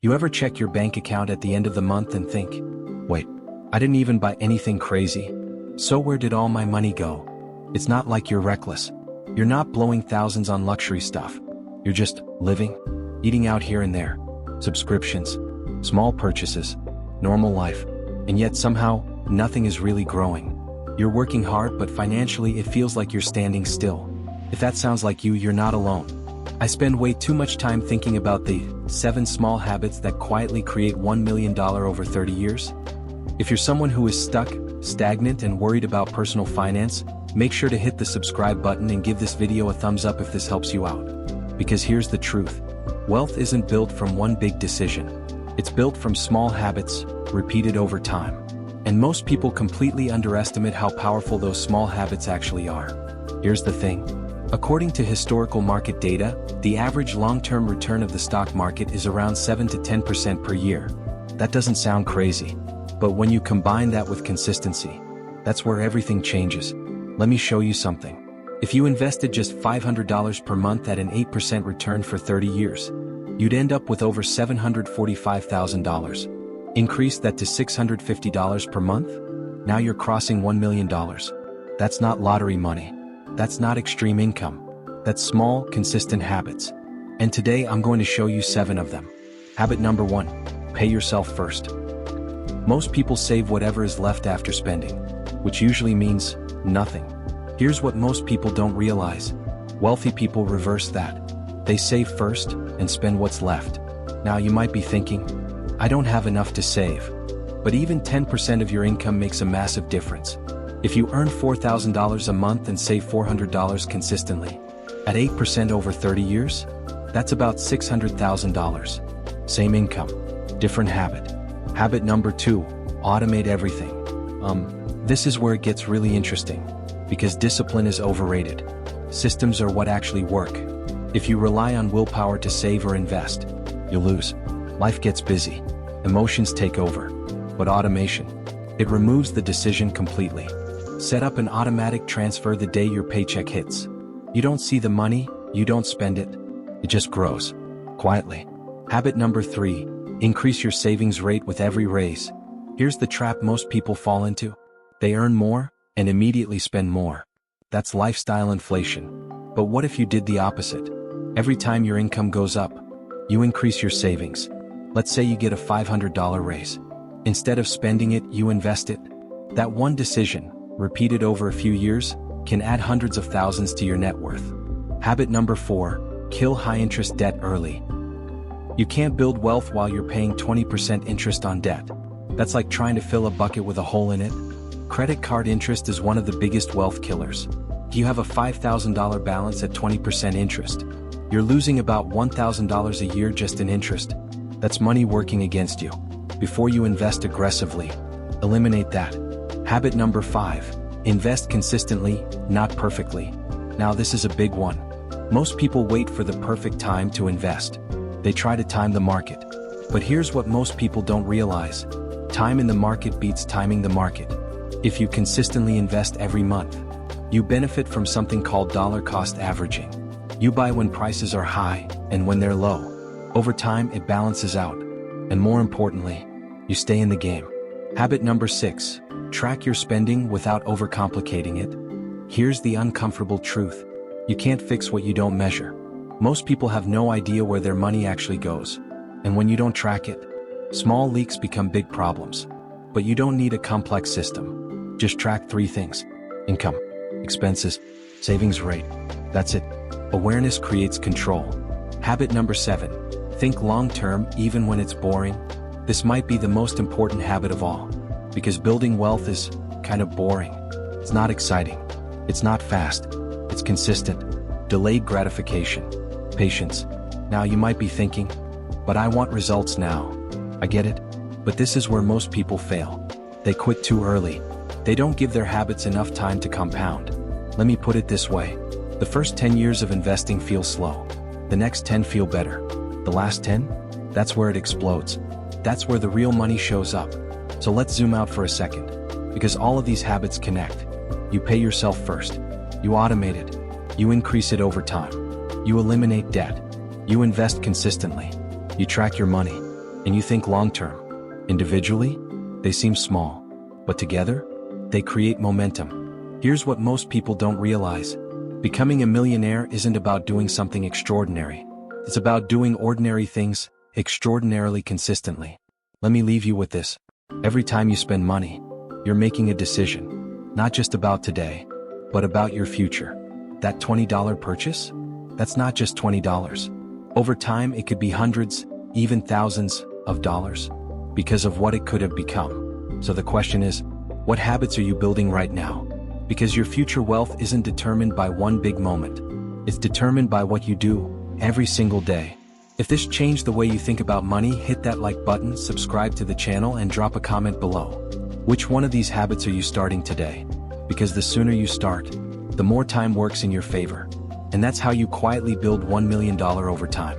You ever check your bank account at the end of the month and think, wait, I didn't even buy anything crazy? So where did all my money go? It's not like you're reckless. You're not blowing thousands on luxury stuff. You're just living, eating out here and there, subscriptions, small purchases, normal life, and yet somehow, nothing is really growing. You're working hard, but financially it feels like you're standing still. If that sounds like you, you're not alone. I spend way too much time thinking about the 7 small habits that quietly create $1 million over 30 years. If you're someone who is stuck, stagnant, and worried about personal finance, make sure to hit the subscribe button and give this video a thumbs up if this helps you out. Because here's the truth. Wealth isn't built from one big decision. It's built from small habits, repeated over time. And most people completely underestimate how powerful those small habits actually are. Here's the thing. According to historical market data, the average long-term return of the stock market is around 7 to 10% per year. That doesn't sound crazy. But when you combine that with consistency, that's where everything changes. Let me show you something. If you invested just $500 per month at an 8% return for 30 years, you'd end up with over $745,000. Increase that to $650 per month? Now you're crossing $1 million. That's not lottery money. That's not extreme income. That's small, consistent habits. And today I'm going to show you 7 of them. Habit number 1, pay yourself first. Most people save whatever is left after spending, which usually means nothing. Here's what most people don't realize. Wealthy people reverse that. They save first and spend what's left. Now you might be thinking, I don't have enough to save. But even 10% of your income makes a massive difference. If you earn $4,000 a month and save $400 consistently, at 8% over 30 years, that's about $600,000. Same income, different habit. Habit number 2, automate everything. This is where it gets really interesting, because discipline is overrated. Systems are what actually work. If you rely on willpower to save or invest, you lose. Life gets busy. Emotions take over. But automation, it removes the decision completely. Set up an automatic transfer the day your paycheck hits. You don't see the money, you don't spend it. It just grows. Quietly. Habit number 3, increase your savings rate with every raise. Here's the trap most people fall into. They earn more and immediately spend more. That's lifestyle inflation. But what if you did the opposite? Every time your income goes up, you increase your savings. Let's say you get a $500 raise. Instead of spending it, you invest it. That one decision, repeated over a few years, can add hundreds of thousands to your net worth. Habit number 4, kill high-interest debt early. You can't build wealth while you're paying 20% interest on debt. That's like trying to fill a bucket with a hole in it. Credit card interest is one of the biggest wealth killers. If you have a $5,000 balance at 20% interest, you're losing about $1,000 a year just in interest. That's money working against you. Before you invest aggressively, eliminate that. Habit number 5, invest consistently, not perfectly. Now this is a big one. Most people wait for the perfect time to invest. They try to time the market. But here's what most people don't realize. Time in the market beats timing the market. If you consistently invest every month, you benefit from something called dollar cost averaging. You buy when prices are high and when they're low. Over time, it balances out. And more importantly, you stay in the game. Habit number 6, track your spending without overcomplicating it. Here's the uncomfortable truth. You can't fix what you don't measure. Most people have no idea where their money actually goes. And when you don't track it, small leaks become big problems. But you don't need a complex system. Just track 3 things: income, expenses, savings rate. That's it. Awareness creates control. Habit number 7, think long-term even when it's boring. This might be the most important habit of all, because building wealth is kind of boring. It's not exciting. It's not fast. It's consistent. Delayed gratification. Patience. Now you might be thinking, but I want results now. I get it. But this is where most people fail. They quit too early. They don't give their habits enough time to compound. Let me put it this way. The first 10 years of investing feel slow. The next 10 feel better. The last 10? That's where it explodes. That's where the real money shows up. So let's zoom out for a second. Because all of these habits connect. You pay yourself first. You automate it. You increase it over time. You eliminate debt. You invest consistently. You track your money. and you think long-term. Individually, they seem small, but together, they create momentum. Here's what most people don't realize. Becoming a millionaire isn't about doing something extraordinary. It's about doing ordinary things extraordinarily consistently. Let me leave you with this. Every time you spend money, you're making a decision, not just about today, but about your future. That $20 purchase? That's not just $20. Over time, it could be hundreds, even thousands of dollars, because of what it could have become. So the question is, what habits are you building right now? Because your future wealth isn't determined by one big moment. It's determined by what you do every single day. If this changed the way you think about money, hit that like button, subscribe to the channel, and drop a comment below. Which one of these habits are you starting today? Because the sooner you start, the more time works in your favor. And that's how you quietly build $1 million over time.